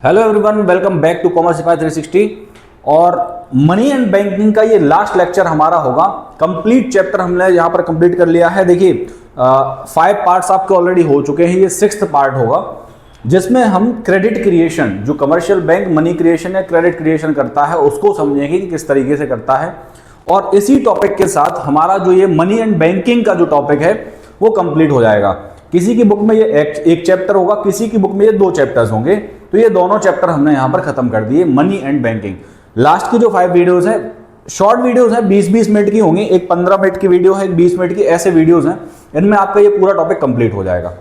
Hello everyone, welcome back to commerce सिपाही 360। और money and banking का ये लास्ट लेक्चर हमारा होगा। कंप्लीट चैप्टर हमने यहाँ पर कंप्लीट कर लिया है। देखिए 5 पार्ट्स आपके ऑलरेडी हो चुके हैं, ये 6th पार्ट होगा जिसमें हम क्रेडिट क्रिएशन, जो कमर्शियल बैंक मनी क्रिएशन या क्रेडिट क्रिएशन करता है उसको समझेंगे कि किस तरीके से करता है। और इसी टॉपिक के साथ हमारा जो ये मनी एंड बैंकिंग का जो टॉपिक है वो कंप्लीट हो जाएगा। किसी की बुक में ये एक चैप्टर होगा, किसी की बुक में ये 2 चैप्टर्स होंगे, तो ये दोनों चैप्टर हमने यहां पर खत्म कर दिए, मनी एंड बैंकिंग। लास्ट की जो 5 वीडियोस है, शॉर्ट वीडियोस हैं, 20-20 मिनट की होंगी, एक 15 मिनट की वीडियो है, एक 20 मिनट की, ऐसे वीडियोस हैं। इनमें आपका ये पूरा टॉपिक कंप्लीट हो जाएगा,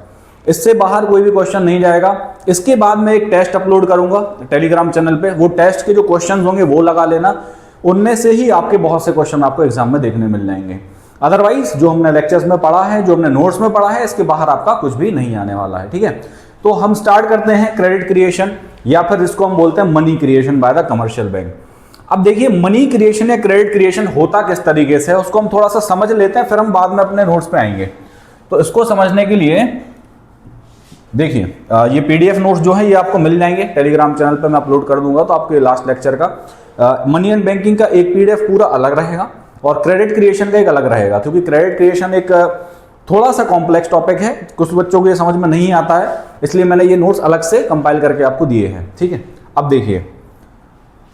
इससे बाहर कोई भी क्वेश्चन नहीं जाएगा। इसके बाद मैं एक टेस्ट अपलोड करूंगा टेलीग्राम चैनल पे, वो टेस्ट के जो क्वेश्चन होंगे वो लगा लेना, उनमें से ही आपके बहुत से क्वेश्चन आपको एग्जाम में देखने मिल जाएंगे। अदरवाइज जो हमने लेक्चर्स में पढ़ा है, जो हमने नोट्स में पढ़ा है, इसके बाहर आपका कुछ भी नहीं आने वाला है। ठीक है, तो हम स्टार्ट करते हैं क्रेडिट क्रिएशन, या फिर इसको हम बोलते हैं money creation by the commercial bank. अब देखिए मनी क्रिएशन या क्रेडिट क्रिएशन होता किस तरीके से है उसको हम थोड़ा सा समझ लेते हैं, फिर हम बाद में अपने नोट्स पे आएंगे। तो इसको समझने के लिए देखिए ये पीडीएफ नोट्स जो है ये आपको मिल जाएंगे टेलीग्राम चैनल पे, मैं अपलोड कर दूंगा। तो आपके लास्ट लेक्चर का मनी एंड बैंकिंग का एक पीडीएफ पूरा अलग रहेगा और क्रेडिट क्रिएशन का एक अलग रहेगा, क्योंकि क्रेडिट क्रिएशन एक थोड़ा सा कॉम्प्लेक्स टॉपिक है, कुछ बच्चों को ये समझ में नहीं आता है, इसलिए मैंने ये नोट्स अलग से कंपाइल करके आपको दिए हैं। ठीक है, अब देखिए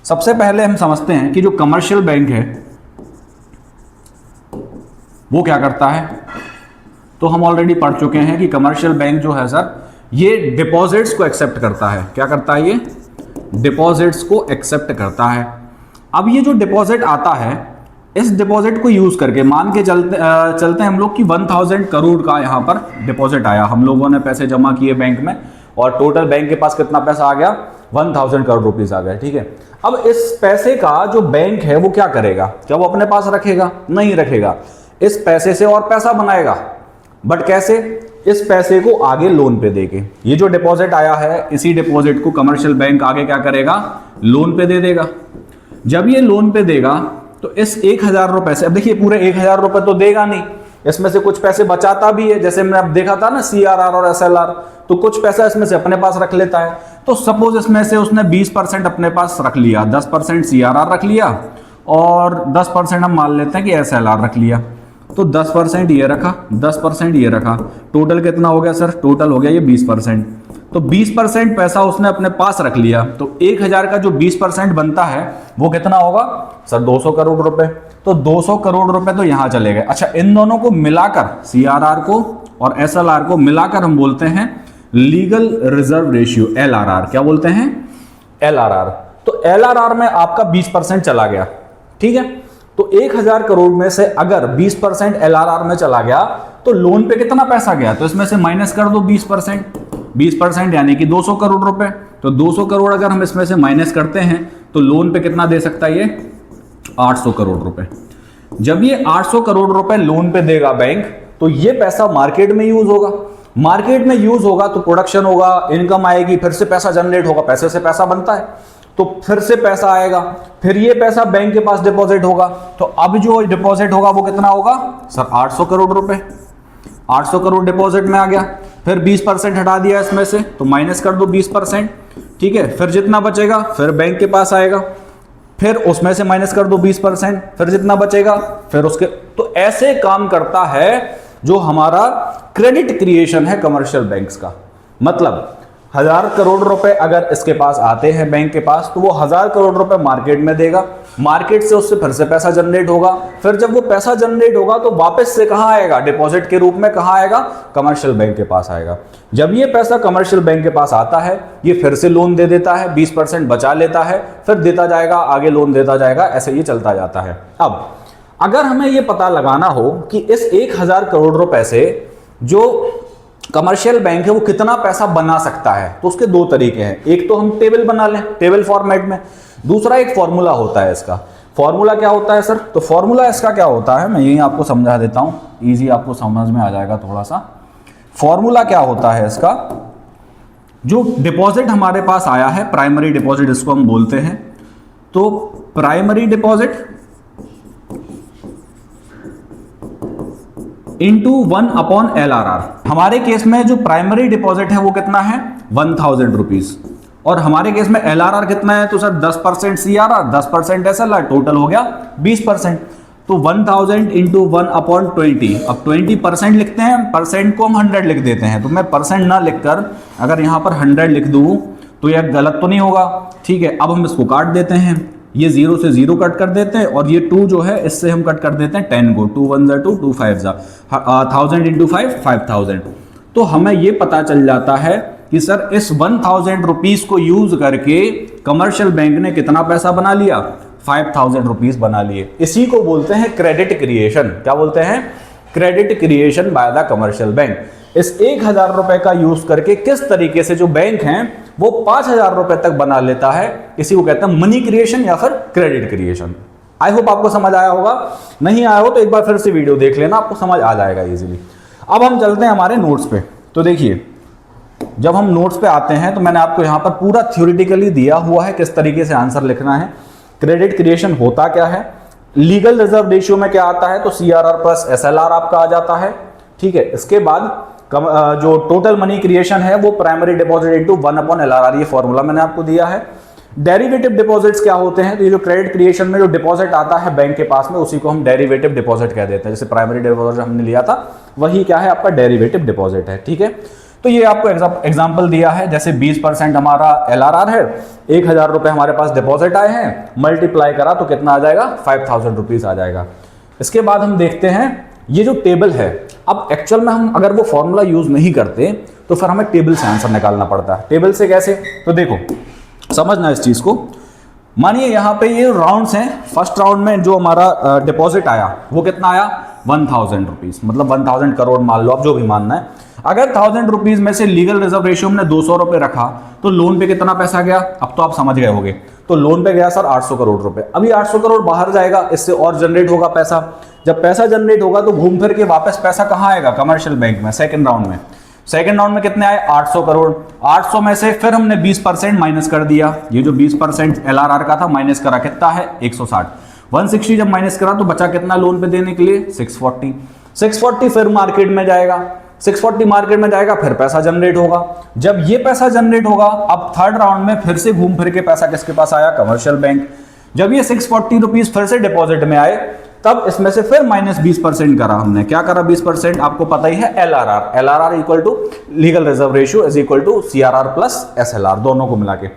सबसे पहले हम समझते हैं कि जो कमर्शियल बैंक है वो क्या करता है। तो हम ऑलरेडी पढ़ चुके हैं कि कमर्शियल बैंक जो है सर, ये डिपॉजिट्स को एक्सेप्ट करता है। क्या करता है? ये डिपॉजिट्स को एक्सेप्ट करता है। अब ये जो डिपॉजिट आता है, इस डिपॉजिट को यूज करके मान के चलते हैं हम लोग कि 1000 करोड़ का यहाँ पर डिपॉजिट आया, हम लोगों ने पैसे जमा किए बैंक में और टोटल बैंक के पास कितना पैसा आ गया? 1000 करोड़ रुपीस आ गया। ठीक है, अब इस पैसे का जो बैंक है वो क्या करेगा? क्या वो अपने पास रखेगा? नहीं रखेगा, इस पैसे से और पैसा बनाएगा। बट कैसे? इस पैसे को आगे लोन पे देके, ये जो डिपॉजिट आया है इसी डिपॉजिट को कमर्शियल बैंक आगे क्या करेगा? लोन पे दे देगा। जब ये लोन पे देगा तो इस 1000 रुपए से, अब देखिए पूरे 1000 रुपए तो देगा नहीं, इसमें से कुछ पैसे बचाता भी है, जैसे मैंने अब देखा था ना सीआरआर और एसएलआर, तो कुछ पैसा इसमें से अपने पास रख लेता है। तो सपोज इसमें से उसने 20% अपने पास रख लिया, 10% सीआरआर रख लिया और 10% हम मान लेते हैं कि एसएलआर रख लिया। तो 10% ये रखा, 10% ये रखा, टोटल कितना हो गया सर? टोटल हो गया ये 20%। तो 20% पैसा उसने अपने पास रख लिया, तो 1000 का जो 20% बनता है वो कितना होगा सर? 200 करोड़ रुपए। तो 200 करोड़ रुपए तो यहां चले गए। अच्छा, इन दोनों को मिलाकर, सीआरआर को और एसएलआर को मिलाकर हम बोलते हैं लीगल रिजर्व रेशियो, एलआरआर। क्या बोलते हैं? एलआरआर। तो एलआरआर में आपका 20% चला गया। ठीक है, तो 1000 करोड़ में से अगर 20% एलआरआर में चला गया तो लोन पे कितना पैसा गया? तो इसमें से माइनस कर दो 20% यानी कि 200 करोड़ रुपए। तो 200 करोड़ अगर हम इसमें से माइनस करते हैं तो लोन पे कितना दे सकता है? ये 800 करोड़ रुपए। जब ये 800 करोड़ रुपए लोन पे देगा बैंक, तो ये पैसा मार्केट में यूज होगा। मार्केट में यूज होगा तो प्रोडक्शन होगा, इनकम आएगी, फिर से पैसा जनरेट होगा, पैसे से पैसा बनता है, तो फिर से पैसा आएगा, फिर ये पैसा बैंक के पास डिपॉजिट होगा। तो अब जो डिपॉजिट होगा वो कितना होगा सर? 800 करोड़ रुपए। 800 करोड़ डिपॉजिट में आ गया, फिर 20% हटा दिया इसमें से, तो माइनस कर दो 20%। ठीक है, फिर जितना बचेगा फिर बैंक के पास आएगा, फिर उसमें से माइनस कर दो 20%, फिर जितना बचेगा फिर उसके। तो ऐसे काम करता है जो हमारा क्रेडिट क्रिएशन है कमर्शियल बैंक्स का। मतलब 1000 करोड़ रुपए अगर इसके पास आते हैं बैंक के पास, तो वो 1000 करोड़ रुपए मार्केट में देगा, मार्केट से उससे फिर से पैसा जनरेट होगा, फिर जब वो पैसा जनरेट होगा तो वापस से कहां आएगा? डिपॉजिट के रूप में कहां आएगा? कमर्शियल बैंक के पास आएगा। जब ये पैसा कमर्शियल बैंक के पास आता है, ये फिर से लोन दे देता है, 20% बचा लेता है, फिर देता जाएगा, आगे लोन देता जाएगा, ऐसे ये चलता जाता है। अब अगर हमें ये पता लगाना हो कि इस 1000 करोड़ रुपए से जो कमर्शियल बैंक है वो कितना पैसा बना सकता है, तो उसके 2 तरीके हैं। एक तो हम टेबल बना लें, टेबल फॉर्मेट में, दूसरा एक फॉर्मूला होता है इसका। फॉर्मूला क्या होता है सर? तो फॉर्मूला इसका क्या होता है, मैं यही आपको समझा देता हूं, इजी आपको समझ में आ जाएगा थोड़ा सा। फॉर्मूला क्या होता है इसका? जो डिपॉजिट हमारे पास आया है, प्राइमरी डिपॉजिट इसको हम बोलते हैं, तो प्राइमरी डिपॉजिट इंटू 1/LRR। हमारे केस में जो प्राइमरी डिपॉजिट है वो कितना है? 1000 रुपीज। और हमारे केस में LRR कितना है, तो सर 10% CRR 10% SLR, टोटल हो गया 20%। तो 1000 इंटू 1/20, अब 20% लिखते हैं, परसेंट को हम 100 लिख देते हैं। तो मैं परसेंट ना लिखकर अगर यहाँ पर 100 लिख दूँ तो यह गलत तो नहीं होगा, ठीक है। अब हम इसको काट देते हैं, ये 0 से 0 कट कर देते हैं, और ये 2 जो है इससे हम कट कर देते हैं 10 को, 2 1 2 2 5 1000 इंटू 5 5000। तो हमें ये पता चल जाता है कि सर इस 1000 रुपीज को यूज करके कमर्शियल बैंक ने कितना पैसा बना लिया, 5000 रुपीज बना लिए। इसी को बोलते हैं क्रेडिट क्रिएशन। क्या बोलते हैं? Credit creation by the commercial bank. इस 1000 रुपए का यूज करके किस तरीके से जो बैंक हैं वो 5000 रुपए तक बना लेता है, इसी को कहते हैं मनी क्रिएशन या फिर क्रेडिट क्रिएशन। आई होप आपको समझ आया होगा, नहीं आया हो तो एक बार फिर से वीडियो देख लेना, आपको समझ आ जाएगा इजीली। अब हम चलते हैं हमारे नोट्स पे। तो देखिए, जब हम नोट्स पे आते हैं तो मैंने आपको यहाँ पर पूरा थ्योरेटिकली दिया हुआ है किस तरीके से आंसर लिखना है। क्रेडिट क्रिएशन होता क्या है, लीगल रिजर्व रेशियो में क्या आता है, तो CRR प्लस SLR आपका आ जाता है, ठीक है। इसके बाद जो टोटल मनी क्रिएशन है वो प्राइमरी डिपॉजिट इनटू 1/LRR, ये फॉर्मूला मैंने आपको दिया है। डेरिवेटिव डिपॉजिट्स क्या होते हैं, तो ये जो क्रेडिट क्रिएशन में जो डिपॉजिट आता है बैंक के पास में उसी को हम डेरिवेटिव डिपॉजिट कह देते हैं। जैसे प्राइमरी डिपॉजिट हमने लिया था वही क्या है, आपका डेरिवेटिव डिपॉजिट है, ठीक है। तो ये आपको एग्जांपल दिया है, जैसे 20% हमारा LRR है, 1000 रुपए हमारे पास डिपॉजिट आए हैं, मल्टीप्लाई करा तो कितना आ जाएगा, 5000 रुपीज आ जाएगा। इसके बाद हम देखते हैं ये जो टेबल है, अब एक्चुअल में हम अगर वो फॉर्मूला यूज नहीं करते तो फिर हमें टेबल से आंसर निकालना पड़ता है। टेबल से कैसे, तो देखो समझना इस चीज को। मानिए यहाँ पे ये राउंड्स हैं, फर्स्ट राउंड में जो हमारा डिपॉजिट आया वो कितना आया, 1000 रुपीज, मतलब 1000 करोड़ मान लो, आप जो भी मानना है। अगर 1000 रुपीज में से लीगल रिजर्व रेशियो हमने 200 रुपए रखा तो लोन पे कितना पैसा गया, अब तो आप समझ गए होंगे। तो लोन पे गया सर 800 करोड़ रुपए। अभी 800 करोड़ बाहर जाएगा, इससे और जनरेट होगा पैसा। जब पैसा जनरेट होगा तो घूम फिर के वापस पैसा कहाँ आएगा, कमर्शियल बैंक में, सेकंड राउंड में। सेकंड राउंड में कितने आए, 800 करोड़। 800 में से फिर हमने 20% माइनस कर दिया, ये जो 20% LRR का था माइनस करा, कितना है 160। 160 जब माइनस करा तो बचा कितना लोन पे देने के लिए, 640। 640 फिर मार्केट में जाएगा, 640 मार्केट में जाएगा, फिर पैसा जनरेट होगा। जब ये पैसा जनरेट होगा, अब थर्ड राउंड में फिर से घूम फिर के पैसा किसके पास आया, कमर्शियल बैंक। जब ये 640 रुपीज फिर से डिपॉजिट में आए, तब इसमें से फिर माइनस 20% करा हमने। क्या करा 20%, आपको पता ही है LRR। LRR equal to legal reserve ratio is equal to CRR plus SLR, दोनों को मिला के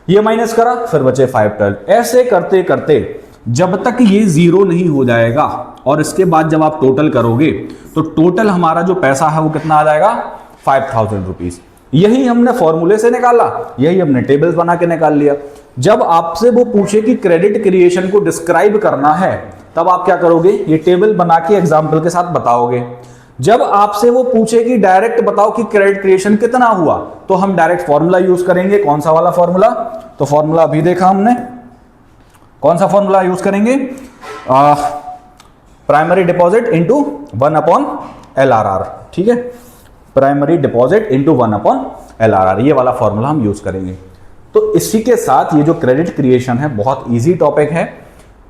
ये माइनस करा, फिर बचे 512। ऐसे करते करते जब तक ये जीरो नहीं हो जाएगा और इसके बाद जब आप टोटल करोगे तो टोटल हमारा जो पैसा है वो कितना आ जाएगा, 5000 रुपीज। यही हमने फॉर्मूले से निकाला, यही हमने टेबल्स बना के निकाल लिया। जब आपसे वो पूछे कि क्रेडिट क्रिएशन को डिस्क्राइब करना है तब आप क्या करोगे, ये टेबल बना के एग्जाम्पल के साथ बताओगे। जब आपसे वो पूछे कि डायरेक्ट बताओ कि क्रेडिट क्रिएशन कितना हुआ, तो हम डायरेक्ट फॉर्मूला यूज करेंगे। कौन सा वाला फॉर्मूला, तो फॉर्मूला अभी देखा हमने, कौन सा फॉर्मूला यूज करेंगे, प्राइमरी डिपॉजिट इंटू 1/LRR, ठीक है। प्राइमरी डिपॉजिट इंटू 1/LRR, ये वाला फॉर्मूला हम यूज करेंगे। तो इसी के साथ ये जो क्रेडिट क्रिएशन है बहुत इजी टॉपिक है।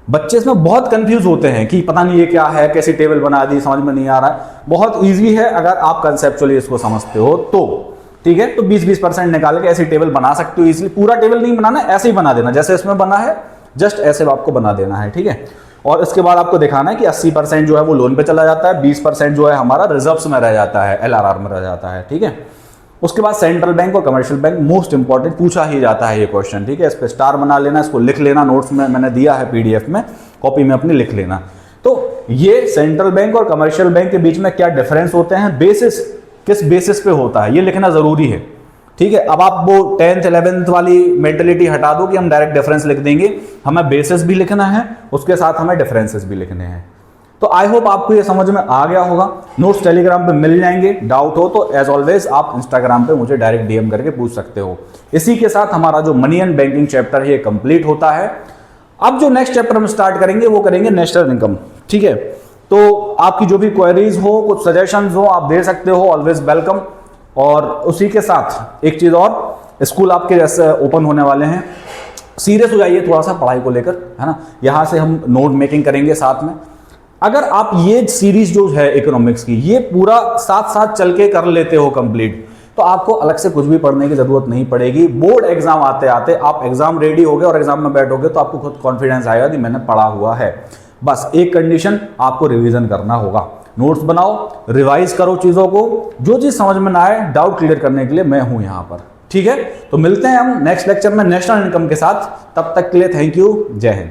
बच्चे इसमें बहुत कंफ्यूज होते हैं कि पता नहीं ये क्या है, कैसी टेबल बना दी, समझ में नहीं आ रहा है। बहुत इजी है अगर आप कंसेप्चुअली इसको समझते हो तो, ठीक है। तो 20% निकाल के ऐसी टेबल बना सकते हो इजीली। पूरा टेबल नहीं बनाना, ऐसे ही बना देना जैसे इसमें बना है, जस्ट ऐसे आपको बना देना है, ठीक है। और इसके बाद आपको दिखाना है कि 80% जो है वो लोन पे चला जाता है, 20% जो है हमारा रिजर्व्स में रह जाता है, LRR में रह जाता है, ठीक है। उसके बाद सेंट्रल बैंक और कमर्शियल बैंक मोस्ट इंपॉर्टेंट पूछा ही जाता है ये क्वेश्चन, ठीक है। इस पे स्टार बना लेना, इसको लिख लेना, नोट्स में मैंने दिया है PDF में, कॉपी में अपनी लिख लेना। तो ये सेंट्रल बैंक और कमर्शियल बैंक के बीच में क्या डिफरेंस होते हैं, बेसिस किस बेसिस पे होता है, ये लिखना जरूरी है, ठीक है। अब आप वो 10th 11th वाली मेंटेलिटी हटा दो कि हम डायरेक्ट डिफरेंस लिख देंगे, हमें बेसिस भी लिखना है, उसके साथ हमें डिफरेंसेस भी लिखने हैं। तो आई होप आपको ये समझ में आ गया होगा। नोट्स टेलीग्राम पे मिल जाएंगे, डाउट हो तो एज ऑलवेज आप इंस्टाग्राम पे मुझे डायरेक्ट DM करके पूछ सकते हो। इसी के साथ हमारा जो मनी एंड बैंकिंग चैप्टर है ये कंप्लीट होता है। अब जो नेक्स्ट चैप्टर हम स्टार्ट करेंगे वो करेंगे नेशनल इनकम, ठीक है। तो आपकी जो भी क्वेरीज हो, कुछ सजेशंस हो, आप दे सकते हो, ऑलवेज वेलकम। और उसी के साथ एक चीज और, स्कूल आपके जैसे ओपन होने वाले हैं, सीरियस हो जाइए थोड़ा सा पढ़ाई को लेकर, है ना। यहाँ से हम नोट मेकिंग करेंगे साथ में। अगर आप ये सीरीज जो है इकोनॉमिक्स की, ये पूरा साथ साथ चल के कर लेते हो कंप्लीट, तो आपको अलग से कुछ भी पढ़ने की जरूरत नहीं पड़ेगी। बोर्ड एग्जाम आते आते आप एग्जाम रेडी हो गए और एग्जाम में बैठोगे तो आपको खुद कॉन्फिडेंस आएगा कि मैंने पढ़ा हुआ है। बस एक कंडीशन, आपको रिवीजन करना होगा, नोट्स बनाओ, रिवाइज करो चीजों को, जो चीज समझ में ना आए डाउट क्लियर करने के लिए मैं हूं यहां पर। ठीक है, तो मिलते हैं हम नेक्स्ट लेक्चर में नेशनल इनकम के साथ। तब तक के लिए थैंक यू, जय हिंद।